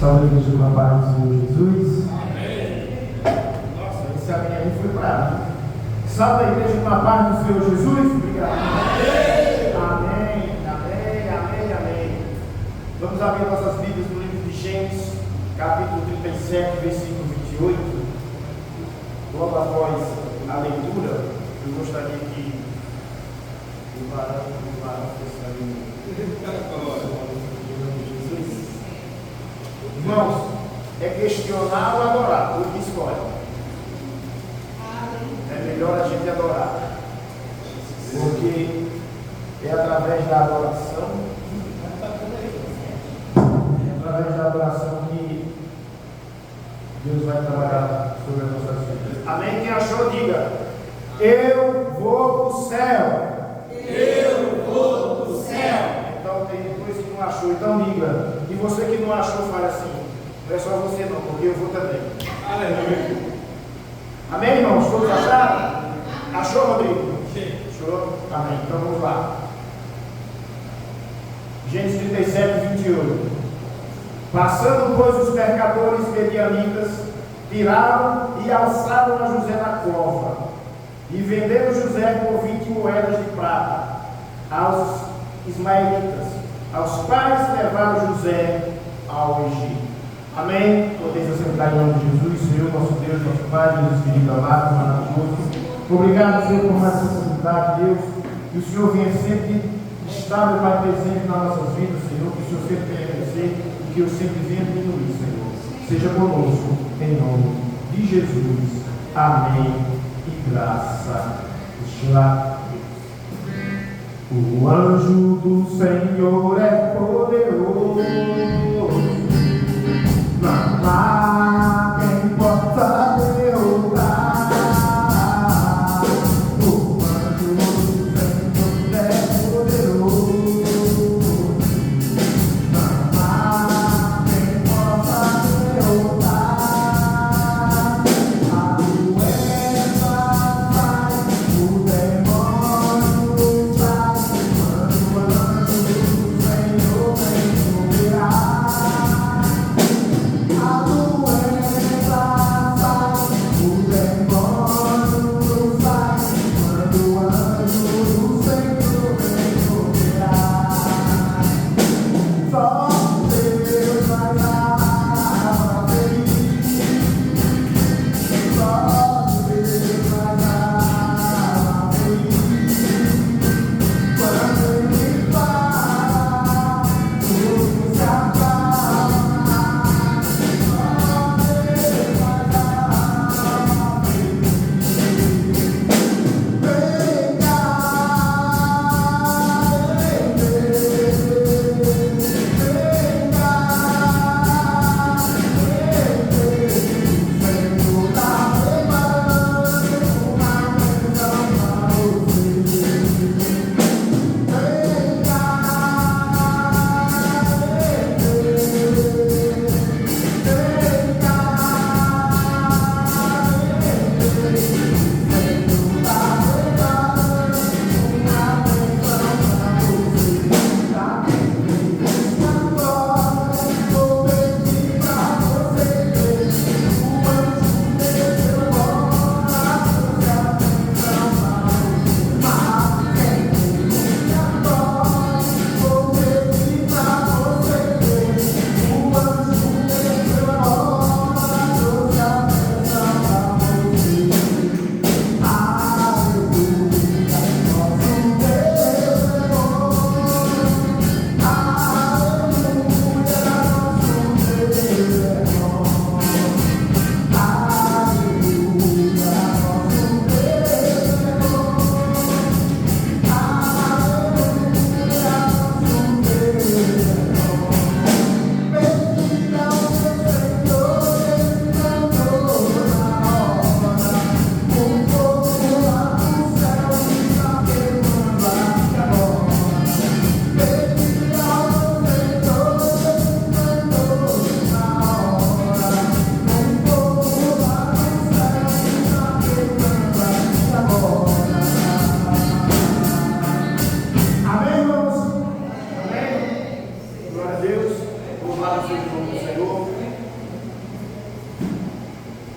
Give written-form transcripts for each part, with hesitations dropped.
Salve a igreja com a paz do Senhor Jesus. Amém. Nossa, esse amém aí foi bravo. Salve a igreja com a paz do Senhor Jesus. Obrigado. Amém. Amém, amém, amém, amém. Vamos abrir nossas Bíblias no livro de Gênesis, capítulo 37, versículo 28. Logo após a leitura, eu gostaria que o varão fosse ali. Irmãos, é questionar ou adorar, o que escolhe. É melhor a gente adorar, porque é através da adoração, que Deus vai trabalhar sobre as nossas vidas. Amém? Quem achou, diga: eu vou para o céu. Eu vou para o céu. Então tem coisa que não achou, então diga. E você que não achou, fala assim: não é só você não, porque eu vou também. Aleluia. Amém, irmãos? Todos acharam? Achou, Rodrigo? Sim. Achou? Amém. Então vamos lá. Gênesis 37, 28. Passando, pois, os mercadores medianitas, tiraram e alçaram a José na cova, e venderam José por 20 moedas de prata aos ismaelitas, aos quais levaram José ao Egito. Amém? Podeis assentar em nome de Jesus, Senhor, nosso Deus, nosso Pai, Deus Espírito amado, maravilhoso. Obrigado, Senhor, por mais essa oportunidade, Deus. Que o Senhor venha sempre estar, meu Pai, presente nas nossas vidas, Senhor. Que o Senhor sempre venha crescer e que eu sempre venha diminuir, Senhor. Seja conosco, em nome de Jesus. Amém. E graça. Deixa lá. O anjo do Senhor é poderoso. Não há quem possa derrotar. O anjo do Senhor é poderoso. Não há quem possa derrotar. A doença vai, o demônio vai, quando o anjo do Senhor vem operar.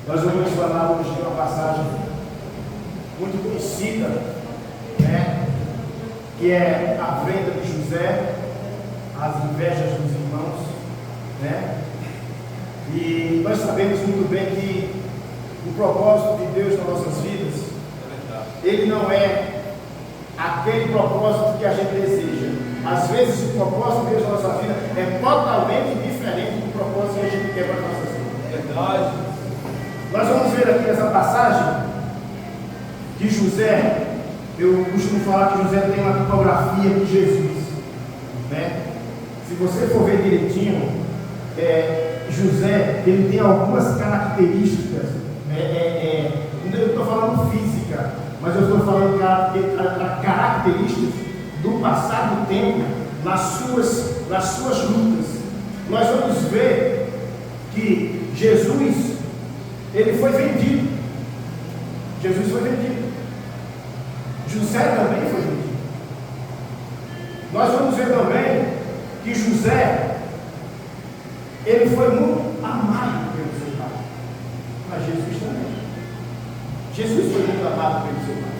Nós vamos falar hoje de uma passagem muito conhecida, né? Que é a venda de José, as invejas dos irmãos, né? E nós sabemos muito bem que o propósito de Deus nas nossas vidas, ele não é aquele propósito que a gente deseja. Às vezes o propósito de Deus na nossa vida é totalmente diferente do propósito que a gente quer para as nossas vidas. Verdade. Nós vamos ver aqui nessa passagem que José, eu costumo falar que José tem uma tipografia de Jesus, né? Se você for ver direitinho, José, ele tem algumas características, eu estou falando física, mas eu estou falando características do passar do tempo nas suas lutas. Nós vamos ver que Jesus, ele foi vendido. Jesus foi vendido. José também foi vendido. Nós vamos ver também que José, ele foi muito amado pelo seu pai. Mas Jesus também. Jesus foi muito amado pelo seu pai.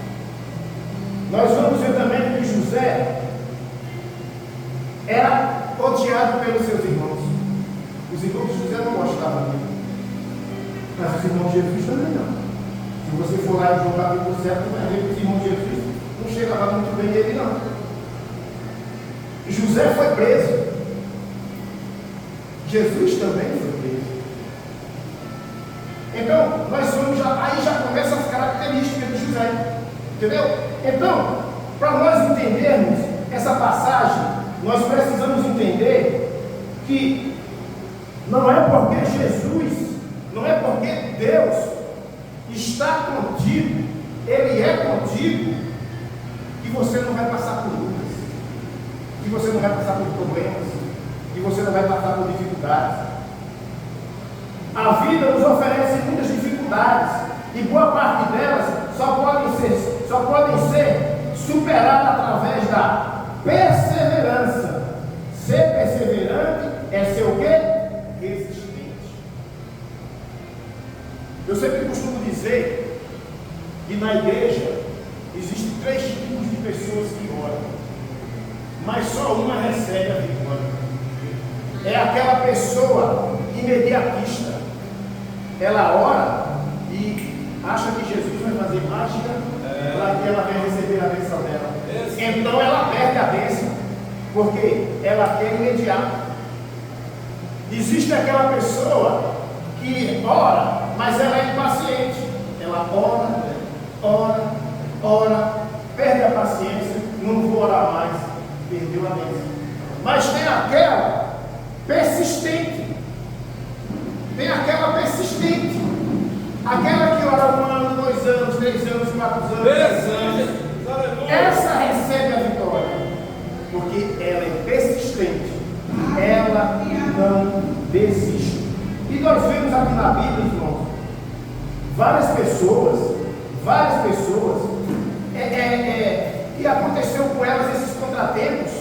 Nós vamos ver também que José era odiado pelos seus irmãos. Os irmãos de José não gostavam dele. Mas os irmãos de Jesus também não. Se você for lá em João capítulo 7, vai ver que os irmãos de Jesus não chegavam muito bem dele, não. José foi preso. Jesus também foi preso. Então, aí já começam as características de José. Entendeu? Então, para nós entendermos essa passagem, nós precisamos entender que não é porque Jesus, não é porque Deus está contigo, Ele é contigo, que você não vai passar por lutas, que você não vai passar por problemas, que você não vai passar por dificuldades. A vida nos oferece muitas dificuldades e boa parte delas só podem ser superadas através da perseverança. Ser perseverante é ser o quê? Resistente. Eu sempre costumo dizer que na igreja existem 3 tipos de pessoas que oram, mas só uma recebe a vitória. É aquela pessoa imediatista. Ela ora e acha que Jesus vai fazer mágica para que ela venha receber a bênção dela. Então ela perde a bênção, porque ela quer imediato. Existe aquela pessoa que ora, mas ela é impaciente. Ela ora, perde a paciência, não vou orar mais, perdeu a bênção. Mas tem aquela persistente. Aquela que ora 1 ano, 2 anos, 3 anos, 4 anos, 10 anos. Essa recebe a vitória, porque ela é persistente, ela não desiste. E nós vemos aqui na Bíblia, irmãos, várias pessoas, que aconteceu com elas esses contratempos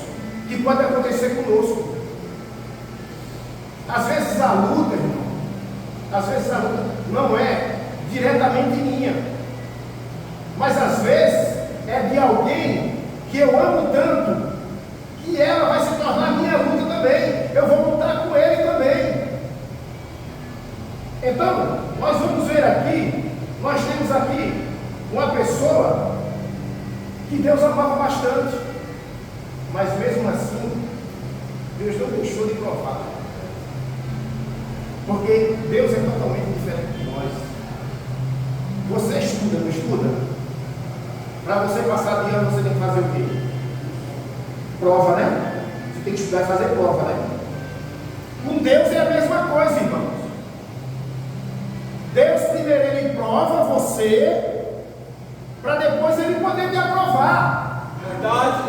que podem acontecer conosco. Às vezes a luta, irmão, não é diretamente minha, mas às vezes é de alguém que eu amo tanto, que ela vai se tornar minha luta também. Eu vou lutar com ele também. Então, nós vamos ver aqui, nós temos aqui uma pessoa que Deus amava bastante, mas mesmo assim, Deus não deixou de provar. Porque Deus é totalmente diferente de nós. Você estuda, não estuda? Para você passar de ano, você tem que fazer o quê? Prova, né? Você tem que estudar e fazer prova, né? Com Deus é a mesma coisa, irmãos. Deus primeiro ele prova você, para depois ele poder te aprovar. Verdade.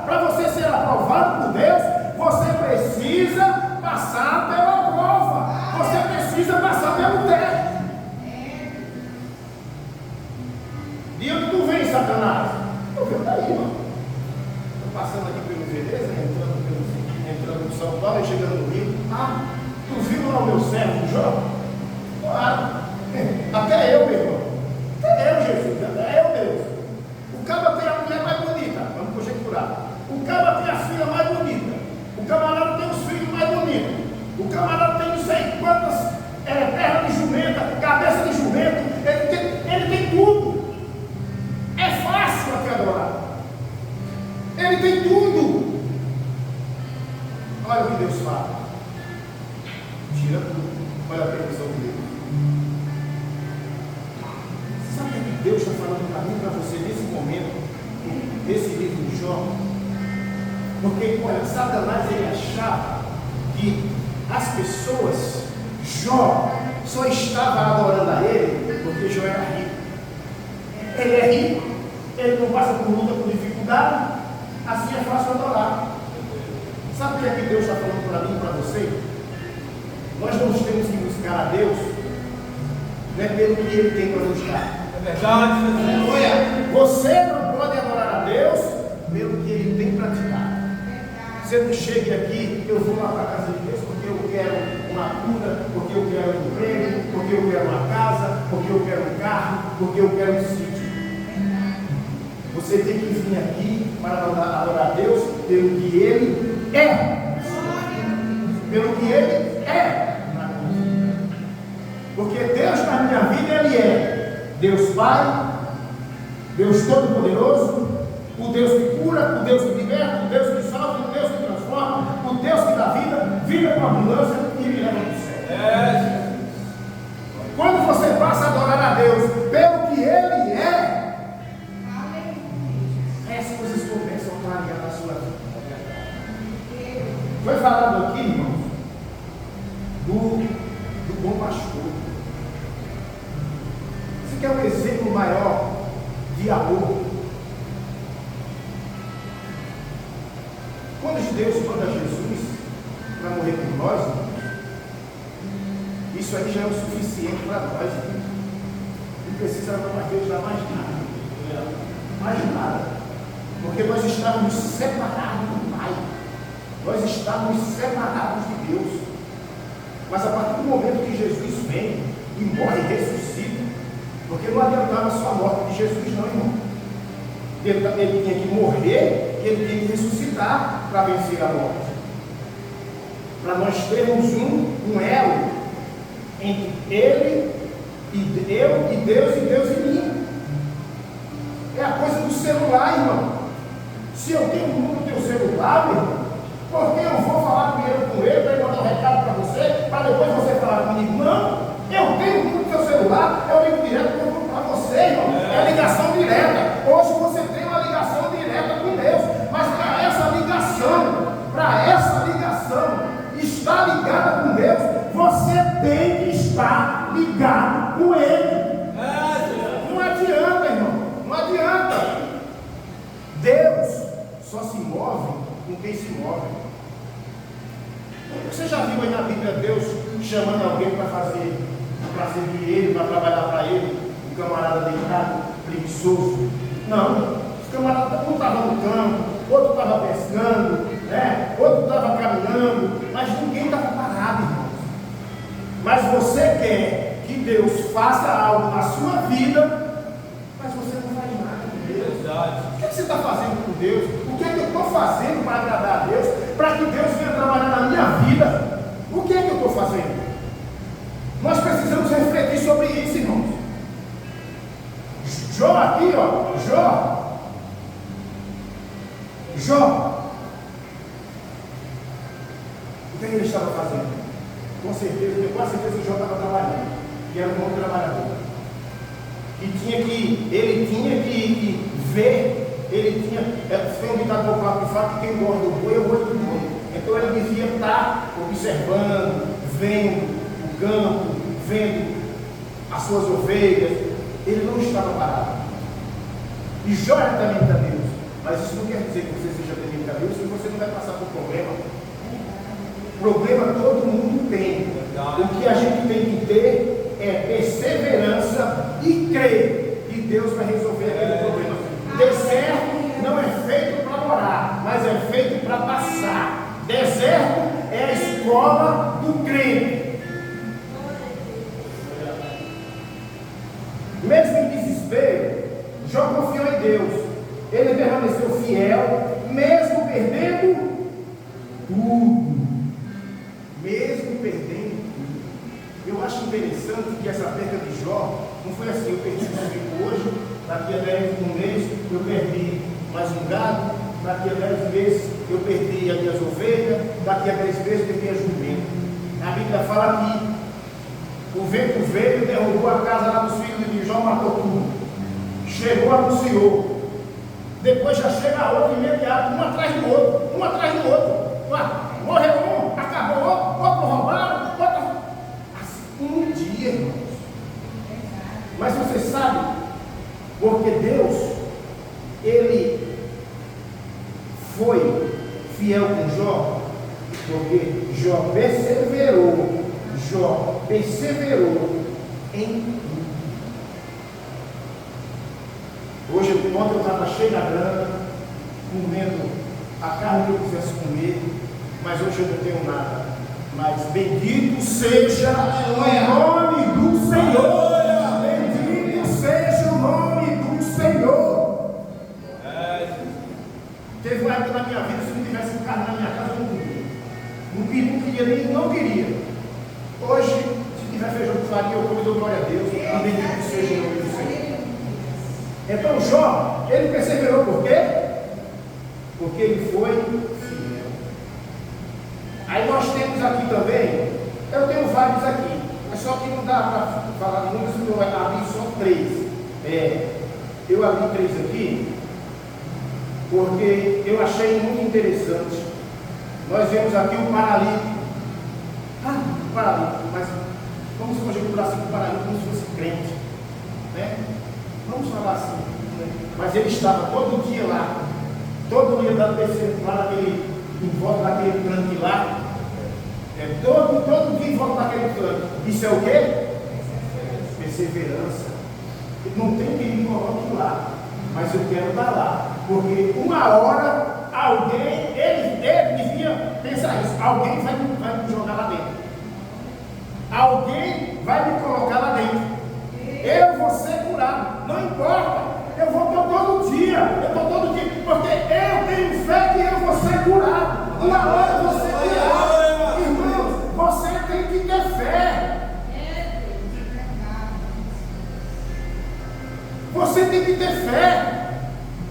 Para você ser aprovado por Deus, você precisa passar pela prova. Você precisa passar pelo teste. De onde tu vem, Satanás? Eu venho daí, irmão. Estou passando aqui pelo Veneza, entrando no São Paulo e chegando no Rio. Ah, tu viu lá o meu servo Jó? Claro. Até eu, meu irmão. Até eu, Jesus. Até eu, Deus. O cara tem a mulher mais bonita. Vamos conjecturar. O cara tem a filha mais bonita. O camarada tem os filhos mais bonitos. O camarada tem não sei quantas pernas de jumenta, cabeça de jumento. Ele tem tudo. É fácil até adorar. Ele tem tudo. Olha o que Deus fala. Tira tudo. Olha a permissão de Deus. Sabe o que Deus está falando para mim, para você, nesse momento, nesse livro de Jó? Porque, olha, Satanás, ele achava que as pessoas, Jó, só estava adorando a ele porque Jó era rico. Ele é rico, ele não passa por luta, por dificuldade, assim é fácil adorar. Sabe o que é que Deus está falando para mim e para você? Nós não temos que buscar a Deus, não é pelo que Ele tem para nos dar. É verdade, aleluia. Você não pode adorar a Deus pelo que Ele tem para te dar. Você não chegue aqui, eu vou lá para a casa de Deus porque eu quero uma cura, porque eu quero um emprego, porque eu quero uma casa, porque eu quero um carro, porque eu quero um sítio. Você tem que vir aqui para adorar a Deus pelo que Ele é. Pelo que Ele é. Porque Deus na minha vida, Ele é Deus Pai, Deus Todo-Poderoso, o Deus que cura, o Deus que liberta, o Deus que salva, o Deus que transforma, o Deus que dá vida, vida com abundância e me leva para o céu. Quando você passa a adorar a Deus pelo que Ele é, essas coisas começam a clarear na sua vida. Foi falado aqui, irmãos, do bom pastor. Você quer um exemplo maior de amor? Quando Deus manda Jesus para morrer por nós, isso aí já é o suficiente para nós. Não precisa mais Deus dar mais nada. Mais nada. Porque nós estávamos separados do Pai. Nós estávamos separados de Deus. Mas a partir do momento que Jesus vem e morre e ressuscita, porque não adiantava só a morte de Jesus, não, irmão. Ele tinha que morrer e ele tinha que ressuscitar para vencer a morte. Para nós termos um elo entre ele e eu, e Deus em mim. É a coisa do celular, irmão. Se eu tenho no teu celular, meu irmão, por que eu vou falar primeiro com ele para ele mandar um recado para você, para depois você falar comigo? Não, eu tenho no teu celular, eu ligo direto para você, irmão. É ligação direta. Hoje você tem uma ligação direta com Deus, mas para essa ligação estar ligada com Deus, você tem que estar ligado com Ele. Não adianta, irmão, não adianta. Deus só se move com quem se move. Você já viu aí na Bíblia Deus chamando alguém para servir Ele, para trabalhar para Ele? Um camarada deitado, preguiçoso? Não, os camaradas um estava no campo, outro estava pescando, né? Outro estava caminhando, mas ninguém estava parado, irmãos. Mas você quer que Deus faça algo na sua vida, mas você não faz nada com Deus. O que você está fazendo com Deus? O que é que eu estou fazendo para agradar a Deus? Para que Deus venha trabalhar na minha vida? O que é que eu estou fazendo? Nós precisamos refletir sobre isso, irmãos. Jó aqui, ó, Jó. O que ele estava fazendo? Com certeza, tenho quase certeza que Jó estava trabalhando. E era um bom trabalhador. Ele tinha que ver, foi um ditado popular que fala que quem guarda o boi é o olho do boi. Então ele devia estar observando, vendo o campo, vendo as suas ovelhas. Ele não estava parado. E Jó era temente a Deus. Mas isso não quer dizer que você seja temente a Deus, que você não vai passar por problema. Problema todo mundo tem. O que a gente tem que ter é perseverança e crer que Deus vai resolver aquele problema. Deserto não é feito para morar, mas é feito para passar. Deserto é a escola do crente. Deus, ele permaneceu fiel, mesmo perdendo tudo. Mesmo perdendo tudo. Eu acho interessante que essa perda de Jó não foi assim: eu perdi um filho hoje, daqui a 10 meses eu perdi mais um gado, daqui a 10 meses eu perdi as minhas ovelhas, daqui a 10 meses eu perdi a jumenta. A Bíblia fala que o vento veio, derrubou a casa lá dos filhos de Jó, matou tudo. Chegou, anunciou. Depois já chega a outra imediato, um atrás do outro, um atrás do outro. Morreu um, acabou outro roubaram, outro. Assim, um dia, irmãos. Mas você sabe, porque Deus, ele foi fiel com Jó, porque Jó perseverou em tudo. Ontem eu estava cheio da grana, comendo a carne que eu quisesse comer, mas hoje eu não tenho nada. Mas bendito seja o nome do Senhor. Bendito seja o nome do Senhor. Teve uma época na minha vida, se não tivesse carne na minha casa, eu não comia. Não queria nem, não queria. Hoje, se tiver feijão com farinha, eu como e dou glória a Deus. E bendito seja o nome do Senhor. Então Jó, ele perseverou por quê? Porque ele foi fiel. Aí nós temos aqui também, eu tenho vários aqui, mas só que não dá para falar de números, porque eu abri só 3. Eu abri 3 aqui, porque eu achei muito interessante. Nós vemos aqui o paralítico. O paralítico, mas vamos conjecturar assim, o paralítico como se fosse crente, né? Vamos falar assim, né? Mas ele estava todo dia lá, todo dia dando descendo lá naquele, em volta daquele tanque lá, todo dia em volta daquele tanque. Isso é o quê? Perseverança. Não tem que me coloque lá, mas eu quero estar lá, porque uma hora alguém, ele devia pensar isso, alguém vai me jogar lá dentro, alguém vai me colocar lá dentro. Eu vou ser curado, não importa, eu vou todo dia, porque eu tenho fé que eu vou ser curado. Uma hora eu vou ser curado. Irmãos, você tem que ter fé. Você tem que ter fé.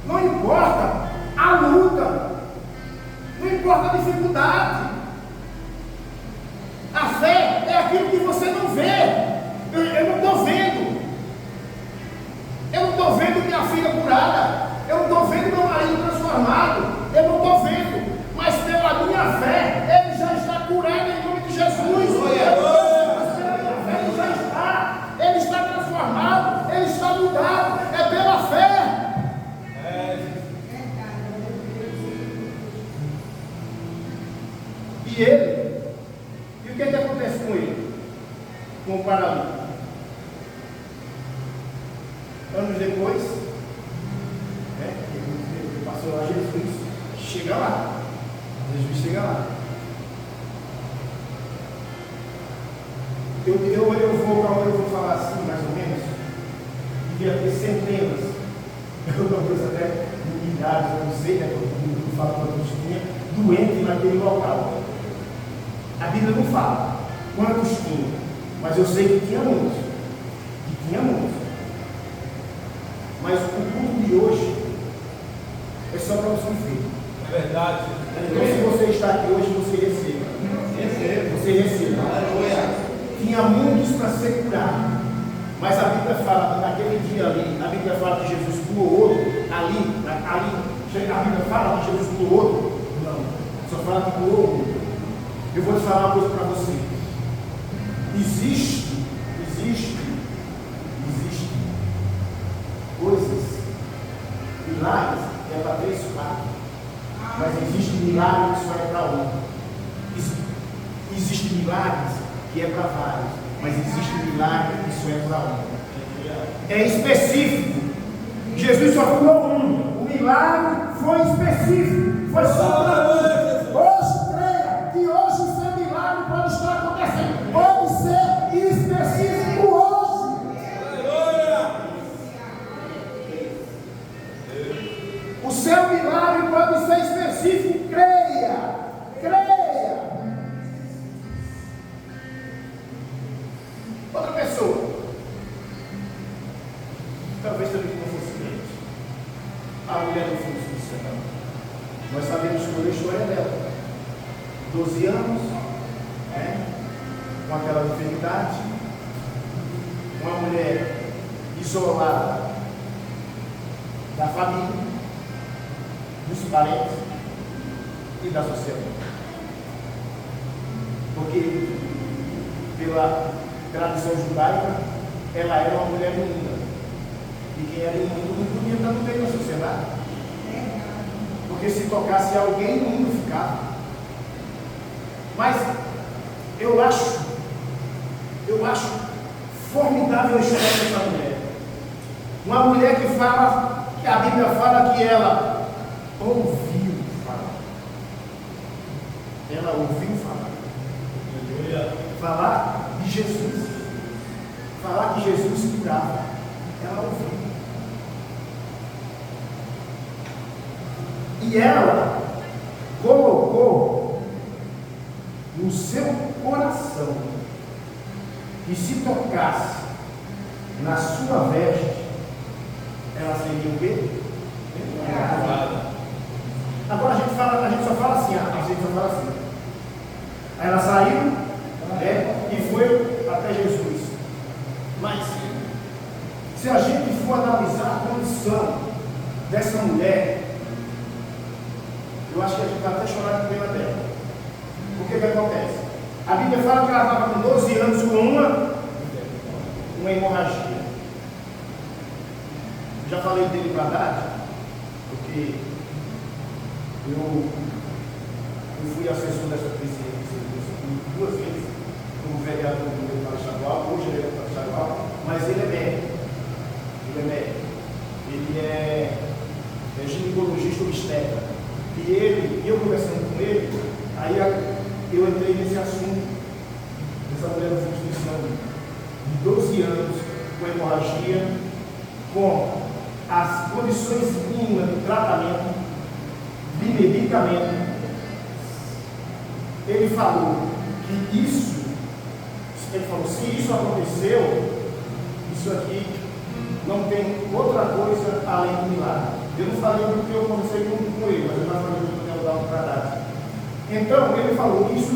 Não importa a luta, não importa a dificuldade. A fé é aquilo que você não vê. Eu não estou vendo. Eu não estou vendo minha filha curada. Eu não estou vendo meu marido transformado. Eu não estou vendo. Mas pela minha fé, ele já está curado em nome de Jesus. Mas pela minha fé, ele já está. Ele está transformado. Ele está mudado. É pela fé. E ele? E o que acontece com ele? Com o paralítico? Anos depois, né, ele passou lá, Jesus chega lá. Jesus chega lá. Eu vou falar assim, mais ou menos. Devia ter centenas, talvez até milhares, eu não sei, né? Eu falo quantos tinha, doentes naquele local. A Bíblia não fala quantos tinha, mas eu sei que tinha muitos. Mas o culto de hoje é só para os que vê. É verdade. Então, se você está aqui hoje, você receba. Você receba. Tinha muitos para ser curado. Mas a Bíblia fala que naquele dia ali, a Bíblia fala que Jesus curou outro. Ali, a Bíblia fala que Jesus curou outro. Não. Só fala que curou outro. Eu vou te falar uma coisa para você. Existe coisas, milagres que é para 3, 4, mas existe milagre que só é para um. Existe milagres que é para vários, mas existe milagre que só é para um. É específico. Jesus só curou um. O milagre foi específico, foi só para um. Hoje creia que hoje o seu milagre pode estar acontecendo, pode ser específico hoje. mulher do fluxo de sangue. Nós sabemos toda a história dela. 12 anos, né? Com aquela enfermidade, uma mulher isolada da família, dos parentes e da sociedade. Porque, pela tradição judaica, ela era uma mulher imunda. E quem era imundo não podia estar no meio da sociedade. Porque se tocasse alguém, imundo ficava. Mas eu acho formidável a história dessa mulher. Uma mulher que a Bíblia fala que ela ouviu falar. Ela ouviu falar. Falar de Jesus. Falar que Jesus curava. Ela ouviu. E ela colocou no seu coração que se tocasse na sua veste, ela seria o quê? Agora a gente só fala assim, Aí ela saiu, e foi até Jesus. Mas se a gente for analisar a condição dessa mulher, eu acho que a gente vai até chorar de pena dela. O que acontece? A Bíblia fala que ela estava com 12 anos com uma hemorragia. Já falei dele para Haddad, porque eu fui assessor dessa presidência 2 vezes como vereador do deputado estadual, hoje ele é deputado estadual, mas ele é médico. Ele é ginecologista obstetra. E eu conversando com ele, aí eu entrei nesse assunto, dessa mulher da Constituição, de 12 anos, com hemorragia, com as condições mínimas de tratamento, de medicamento. Ele falou que ele falou, se isso aconteceu, isso aqui não tem outra coisa além do milagre. Eu não falei porque eu conversei com ele, mas eu já falei que eu tenho dado para dar. Então, ele falou, isso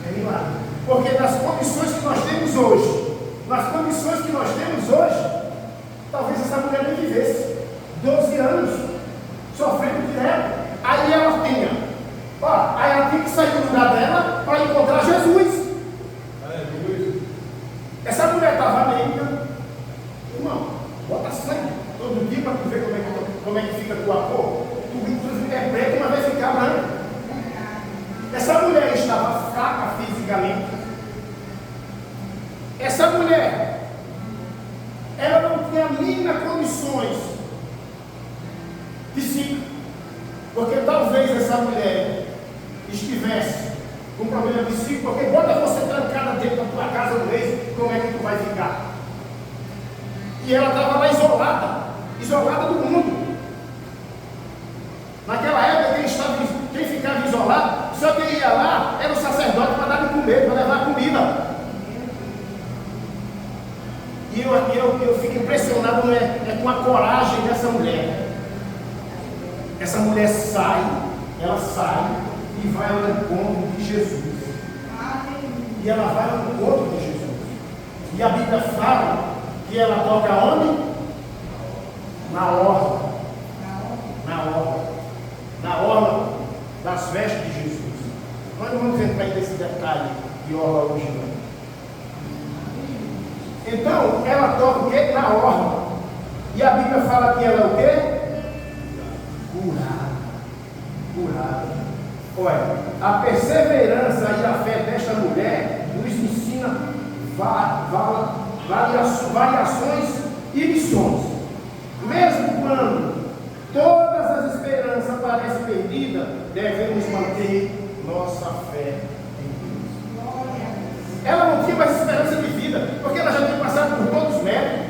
é milagre. Porque nas condições que nós temos hoje, talvez essa mulher nem vivesse 12 anos, sofrendo direto. Aí ela tinha que sair do lugar dela para encontrar Jesus. Essa mulher estava anémica. Irmão, bota sangue todo dia para tu ver como é que fica a tua cor. Tu é preto, mas vai ficar branco. Essa mulher estava fraca fisicamente. Essa mulher, ela não tinha mínima condições psíquicas, porque talvez essa mulher estivesse com problema psíquico, porque bota você trancada dentro da tua casa um mês, como é que tu vai ficar? E ela estava lá isolada do mundo. Naquela época, quem ficava isolado, só quem ia lá era o sacerdote para dar de comer, para levar comida. E eu fico impressionado com a coragem dessa mulher. Essa mulher sai e vai ao encontro de Jesus. E ela vai ao encontro de Jesus. E a Bíblia fala que ela toca onde? Na orla das vestes de Jesus. Nós não vamos entrar nesse detalhe de orla hoje não. Então, ela toca o quê? Na orla. E a Bíblia fala que ela é o quê? Curada. Olha, a perseverança e a fé desta mulher nos ensina variações e lições. Mesmo quando todas as esperanças parecem perdidas, devemos manter nossa fé em Deus. Ela não tinha mais esperança de vida, porque ela já tinha passado por todos os médicos.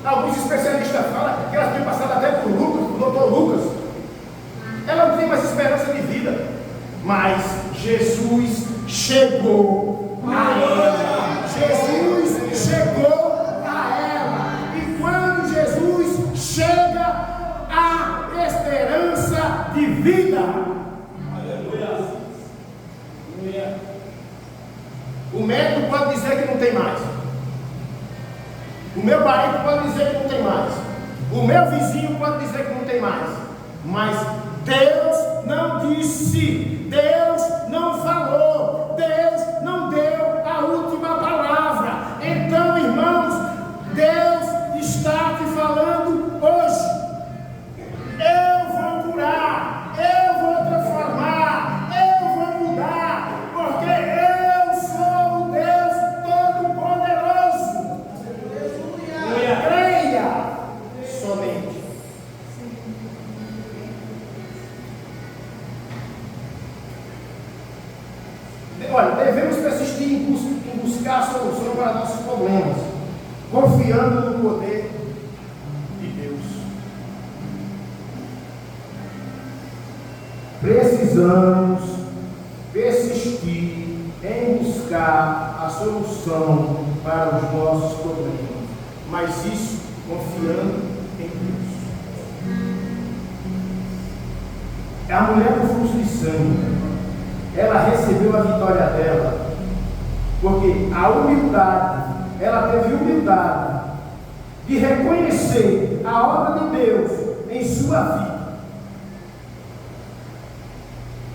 Alguns especialistas falam que ela tinha passado até por Lucas, por Dr. Lucas. Ela não tinha mais esperança de vida. Mas Jesus chegou a ela. Jesus chegou a ela. E quando Jesus chega, a esperança vida. Aleluia. O médico pode dizer que não tem mais. O meu marido pode dizer que não tem mais. O meu vizinho pode dizer que não tem mais. Mas Deus não disse. Deus não falou. Deus não deu a última palavra. Então, irmãos, Deus está te falando hoje. Eu vou curar. Eu vou transformar. Eu vou mudar. Porque eu sou o Deus Todo-Poderoso. Creia somente. Olha, devemos persistir em buscar a solução para nossos problemas, confiando no poder de Deus. Precisamos persistir em buscar a solução para os nossos problemas, mas isso confiando em Deus. A mulher do fluxo de sangue, ela recebeu a vitória dela, porque a humildade, ela teve humildade de reconhecer a obra de Deus em sua vida.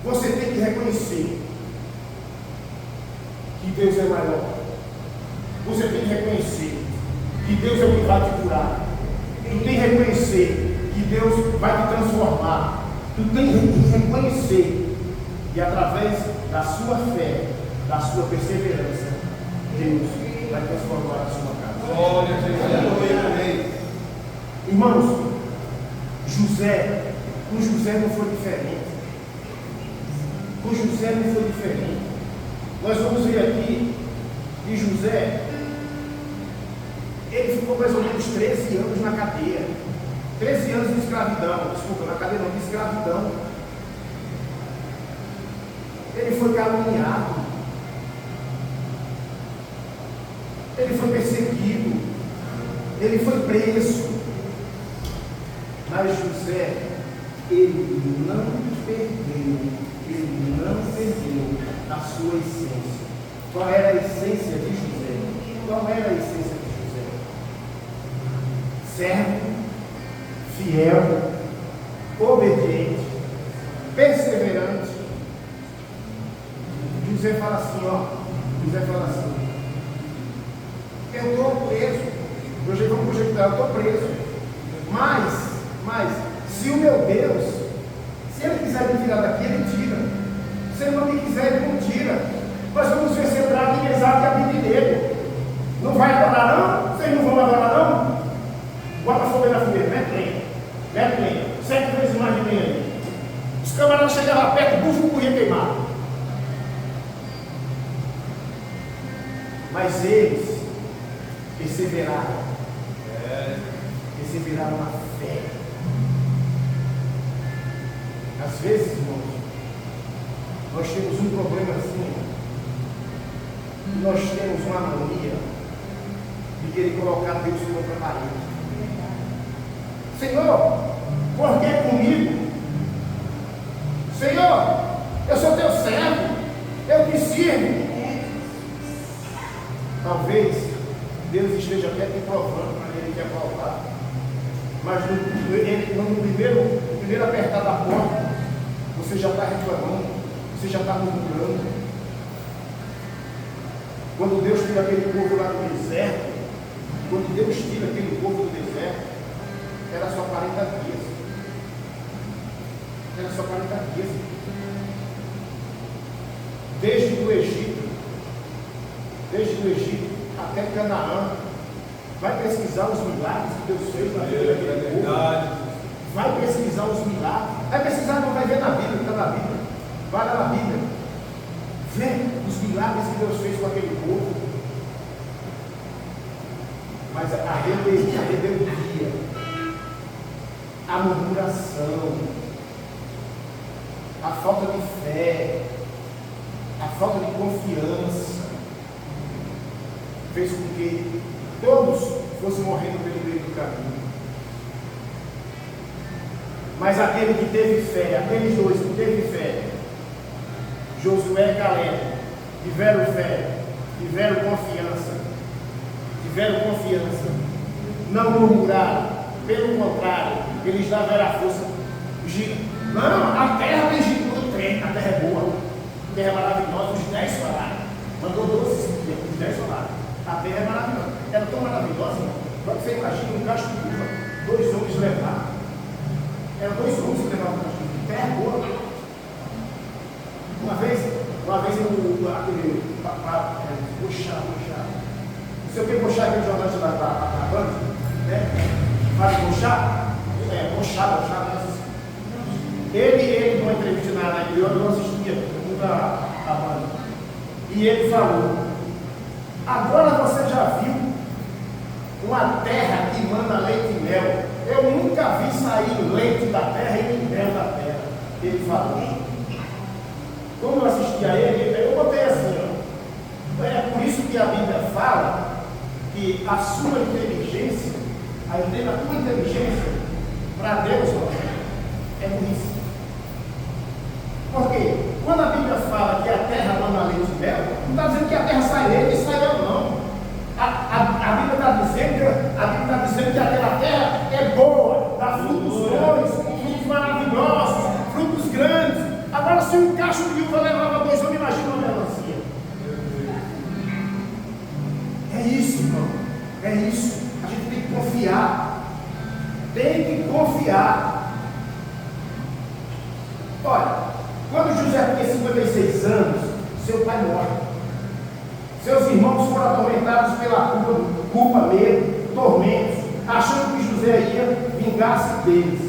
Você tem que reconhecer que Deus é maior. Você tem que reconhecer que Deus é o que vai te curar. Tu tem que reconhecer que Deus vai te transformar. Tu tem que reconhecer que através da sua fé, da sua perseverança, Deus vai transformar a sua casa. Glória a Deus. Irmãos, com José não foi diferente. Com José não foi diferente. Nós vamos ver aqui que José, ele ficou mais ou menos 13 anos na cadeia. 13 anos de escravidão. Desculpa, na cadeia não, de escravidão. Ele foi caluniado. Ele foi perseguido. Ele foi preso. Mas José, ele não perdeu a sua essência. Qual era a essência de José? Qual era a essência de José? Servo, fiel, obediente, perseverante. José fala assim, eu estou preso. Hoje vamos projetar, eu estou preso. Mas, se o meu Deus, se Ele quiser me tirar daqui, Ele tira. Se Ele não me quiser, Ele não tira. Nós vamos ver se entrar aqui exato a vida dele. Não vai adorar não? Vocês não vão adorar não? Bota fogo na fogueira, mete lenha. 7 vezes mais de lenha aí. Os camaradas chegavam perto, bufo corria queimado. Mas eles perseveraram na fé. Às vezes, irmãos, nós temos um problema assim, nós temos uma mania de querer colocar Deus contra a parede. Senhor, por que comigo? Senhor, eu sou teu servo, eu te sirvo. Talvez Deus esteja até te provando para Ele quer provar. Mas no primeiro apertar da porta, você já está reclamando, você já está murmurando. Quando Deus tira aquele povo lá do deserto, quando Deus tira aquele povo do deserto, era só 40 dias. Era só 40 dias. Desde o Egito até Canaã. Vai pesquisar os milagres que Deus fez na vida daquele povo. Vai pesquisar os milagres. Vai pesquisar, não vai ver na Bíblia, está na Bíblia. Vai lá na Bíblia. Vê os milagres que Deus fez com aquele povo. Mas a rebeldia, a murmuração, a falta de fé, a falta de confiança, fez com que todos fossem morrendo pelo meio do caminho. Mas aquele que teve fé, aqueles dois que teve fé, Josué e Caleb, tiveram fé, tiveram confiança, não murmuraram, pelo contrário, eles davam a força. Não, a terra tem giro, a terra é boa, a terra é maravilhosa, os 10 falaram, mandou 12 os 10 falaram, a terra é maravilhosa, ela é tão maravilhosa, irmão. Você imagina um cacho de uva, 2 homens levar, eram 2 homens que levavam um cacho de uva, terra boa. Uma vez aquele Bochá, não sei o que Bochá, aquele jornalista da Band, né? Fala de Bochá, ele numa entrevista na igreja, eu não assistia nunca a Band, e ele falou: agora você já viu uma terra que manda leite e mel? Eu nunca vi sair leite da terra e mel da terra. Ele falou. Como eu assisti a ele, eu botei assim, ó. É por isso que a Bíblia fala que a sua inteligência, a tua inteligência, para Deus, ó, é burrice. Por quê? Quando a Bíblia fala que a terra manda leite e mel, não está dizendo que a terra sai leite e sai mel, não. A Bíblia está dizendo que aquela terra é boa, dá frutos bons, frutos maravilhosos, frutos grandes. Agora, se um cacho de uva levava 2 homens, imagina uma melancia. É isso, irmão. É isso. A gente tem que confiar. Tem que confiar. Olha, quando José tinha 56 anos, seu pai morre. Seus irmãos foram atormentados pela culpa, medo, tormentos, achando que José ia vingar-se deles.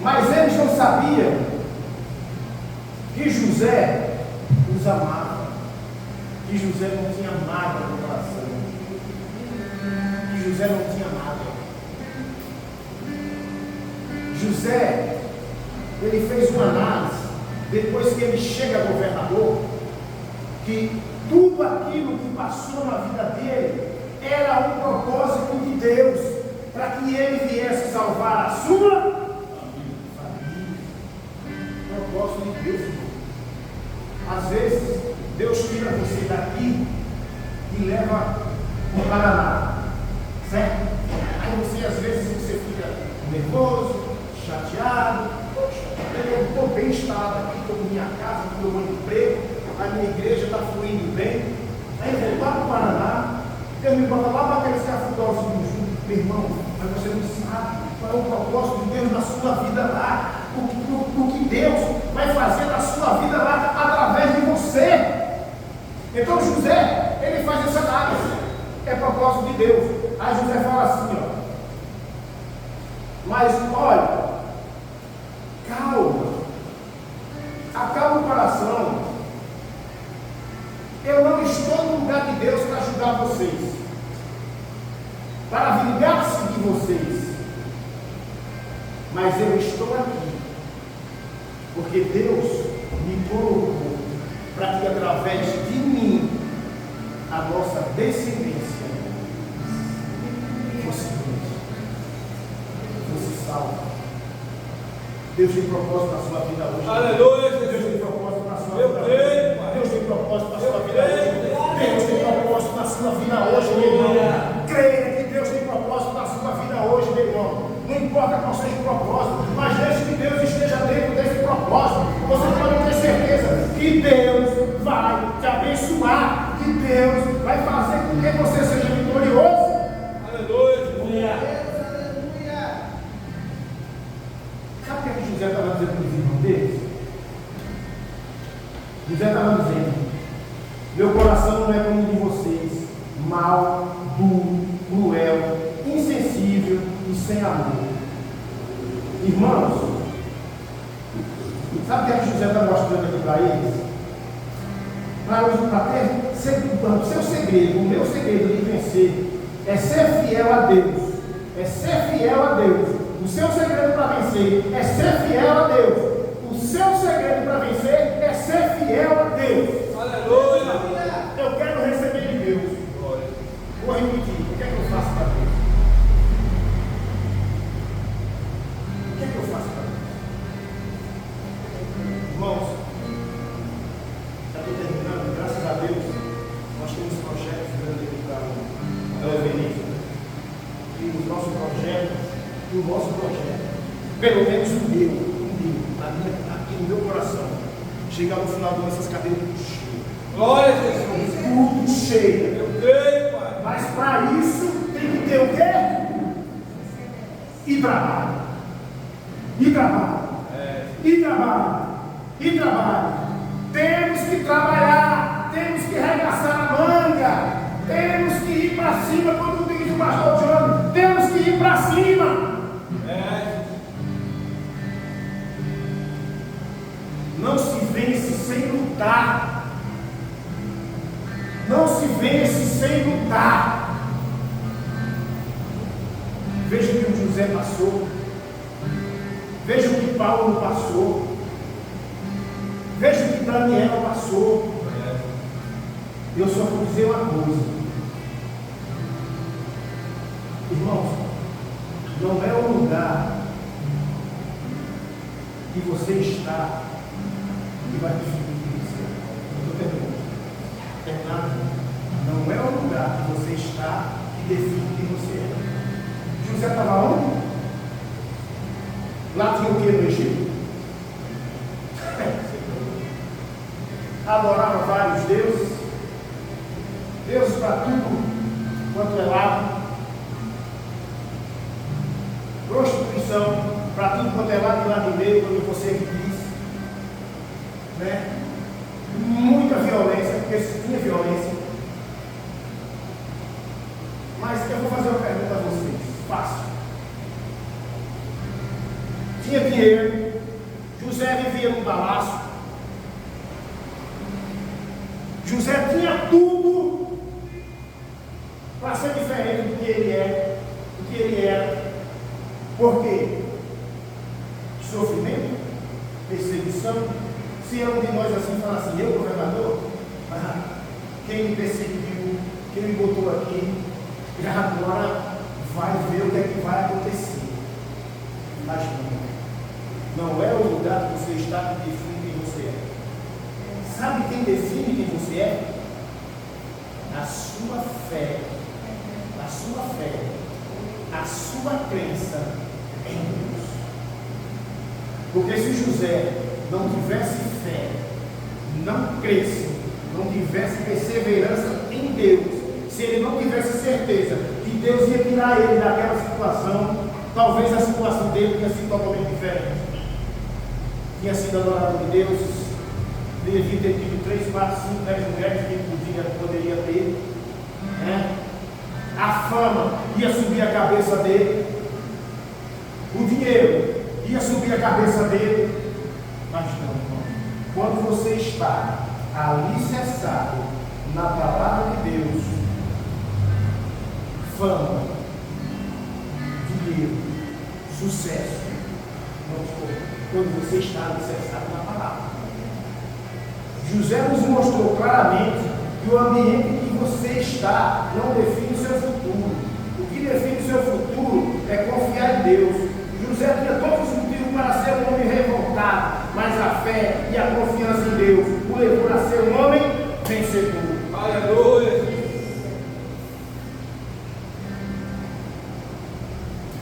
Mas eles não sabiam que José os amava, que José não tinha nada no coração, que José não tinha nada. José, ele fez uma análise, depois que ele chega governador, que tudo aquilo que passou na vida dele era um propósito de Deus, para que ele viesse salvar a sua família. Propósito de Deus, irmão. Às vezes, Deus tira você daqui e leva para o Paraná, certo? Aí você, às vezes, você fica nervoso, chateado. Poxa, eu estou bem instalado aqui, estou em minha casa, estou no meu emprego, a minha igreja está fluindo bem. Aí eu vou lá para o Paraná, Deus me bota lá para aquele sacerdócio do Ju, meu irmão, mas você não sabe qual é o propósito de Deus na sua vida lá. O que Deus vai fazer na sua vida lá através de você. Então José, ele faz essa análise, é propósito de Deus. Aí José fala assim, ó: mas olha, calma, acalma o coração, eu não estou no lugar de Deus para ajudar vocês, para vingar-se de vocês, mas eu estou aqui porque Deus me colocou para que através de mim a nossa descendência fosse salva. Deus tem propósito na sua vida hoje. Aleluia. Deus tem propósito na sua vida hoje. Deus tem propósito na sua vida hoje. Deus tem propósito na sua vida hoje, meu irmão. Creia que Deus tem propósito na sua vida hoje, meu irmão. Não importa qual seja o propósito, mas desde que Deus esteja dentro desse propósito, você pode ter certeza que Deus vai te abençoar, que Deus vai fazer com que você seja vitorioso. Aleluia. Sabe o que José estava dizendo para os irmãos deles? José estava dizendo: meu coração não é como o de vocês, mau, duro, cruel, insensível e sem amor. Irmãos, sabe o que José está mostrando aqui para eles? Para ter o seu segredo, o meu segredo de vencer é ser fiel a Deus. É ser fiel a Deus. O seu segredo para vencer é ser fiel a Deus. O seu segredo para vencer é ser fiel a Deus. Aleluia! Eu quero receber de Deus. Vou repetir. O que é que eu faço para Deus? O que é que eu faço para Deus? projeto, do nosso projeto, pelo menos o meu, aqui no meu coração, chegar no final do ano essas cadeiras tudo cheias. Glória a Jesus. Tudo cheio. Eu creio, Pai. Mas para isso tem que ter o quê? E trabalho. E trabalho. E trabalho. E trabalho. Temos que trabalhar. Temos que arregaçar a manga. Temos que ir para cima, quando diz o pastor Johnny. Temos que ir para cima. Não se vence sem lutar. Não se vence sem lutar. Veja o que o José passou. Veja o que Paulo passou. Veja o que Daniel passou. Eu só vou dizer uma coisa. Irmãos, não é o lugar que você está que vai definir quem você é. Eu estou terminando. Não é o lugar que você está que define quem você é. José estava onde? Lá tinha o que no Egito? Adorava vários deuses. Deus para tudo quanto é lado. Prostituição para tudo quanto é lado e lado e meio, quando você quis. Né? Muita violência, porque tinha violência. Mas eu vou fazer uma pergunta a vocês, fácil. Tinha dinheiro, José vivia num palácio, José tinha tudo para ser diferente do que ele é, do que ele era. Por quê? Sofrimento, perseguição. Se é um de nós assim fala assim, eu, governador, quem me perseguiu, quem me botou aqui, já agora vai ver o que é que vai acontecer. Mas não é o lugar que você está que define quem você é. Sabe quem define quem você é? A sua fé. A sua fé. A sua crença em Deus. Porque se José não tivesse fé, não cresce, não tivesse perseverança em Deus, se ele não tivesse certeza que Deus ia tirar ele daquela situação, talvez a situação dele tinha sido totalmente diferente. Tinha sido adorado de Deus, devia ter tido 3, 4, 5, 10 mulheres que poderia ter, né? A fama ia subir a cabeça dele, o dinheiro ia subir a cabeça dele. Mas não, irmão. Quando você está alicerçado na palavra de Deus, fama, dinheiro, sucesso, quando você está alicerçado na palavra. José nos mostrou claramente que o ambiente em que você está não define o seu futuro. O que define o seu futuro é confiar em Deus. José tinha todos os motivos para ser um homem revoltado, mas a fé e a confiança em Deus o levou a ser um homem vencedor. Aleluia!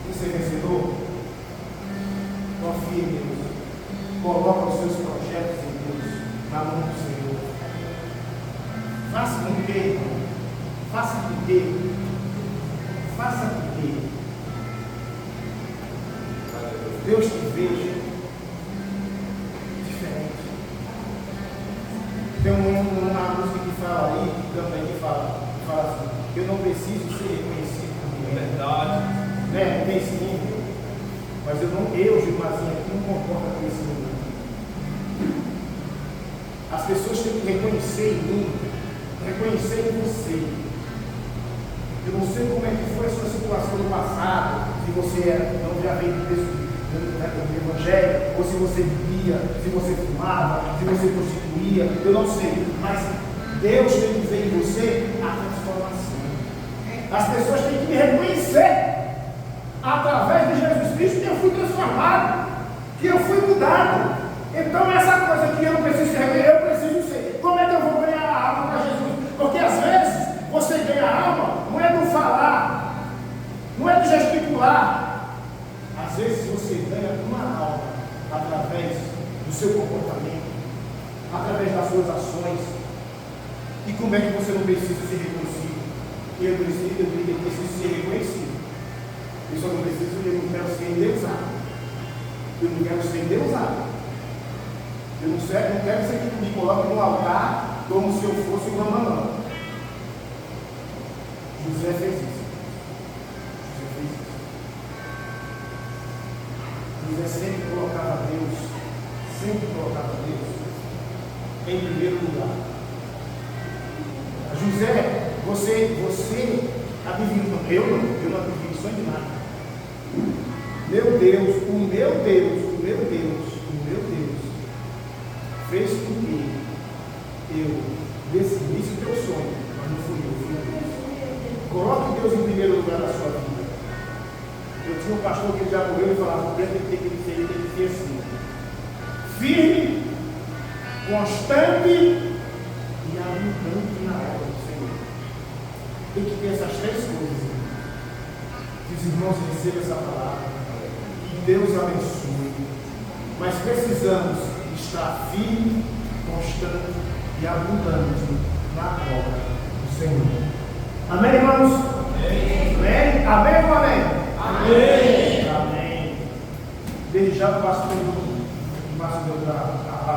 E ser vencedor? Confie em Deus. Coloca os seus projetos em Deus, na mão do Senhor. Faça com que? Faça com que? Faça com que Deus te veja diferente. Tem uma música que fala aí, que canta aí, que fala assim, eu não preciso ser reconhecido por ninguém. Verdade. Né? Tem esse nível. Mas eu, Gilmarzinho, aqui não concordo com esse nível. As pessoas têm que reconhecer em mim, reconhecer em você. Eu não sei como é que foi a sua situação no passado, se você não já veio do Evangelho, ou se você bebia, se você fumava, se você prostituía, eu não sei, mas Deus tem que ver em você a transformação. As pessoas têm que me reconhecer através de Jesus Cristo que eu fui transformado, que eu fui mudado. Então essa coisa que eu não preciso ser, eu preciso ser. Como é que eu vou ganhar a alma para Jesus? Porque às vezes você ganha a alma não é do falar, não é do gesticular. lá, às vezes você ganha uma alma através do seu comportamento, através das suas ações. E como é que você não precisa ser reconhecido? Eu preciso ser reconhecido. Eu só não preciso, eu não quero ser endeusado. Eu não quero ser endeusado. Eu não quero ser que me coloque no altar como se eu fosse o Ramamão. José fez isso. José sempre colocava Deus em primeiro lugar. José, você adivinha? Eu não adivinho sonho de nada. Meu Deus, o meu Deus fez com que eu decidisse o teu sonho, mas não fui eu, fui Deus. Coloque Deus em primeiro lugar na sua vida. Eu tinha um pastor que já morreu e falava: o Deus tem que ser assim, firme, constante e abundante na obra do Senhor. Tem que ter essas três coisas. Que os irmãos recebam essa palavra. Que Deus abençoe. Mas precisamos estar firme, constante e abundante na obra do Senhor. Amém, irmãos? Amém? Amém ou amém? Amém. Amém. Desde já passo a palavra.